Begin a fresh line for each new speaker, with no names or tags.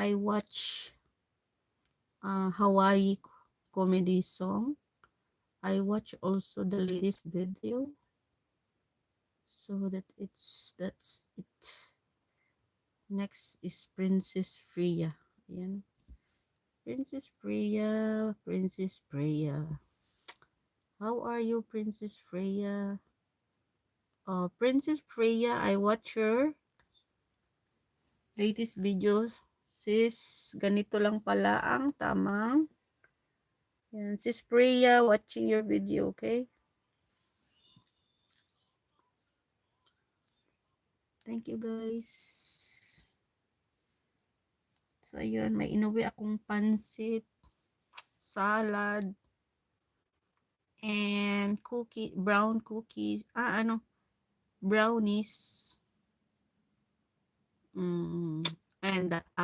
I watch Hawaii comedy song. I watch also the latest video. So that's it. Next is Princess Freya. Ayan. Princess Freya, Princess Freya. How are you, Princess Freya? Princess Freya, I watch her latest videos. Sis, ganito lang pala ang tamang. Yan, Sis Freya, watching your video, okay? Thank you, guys. So, ayun, may inuwi akong pansit, salad, and brown cookies, brownies, and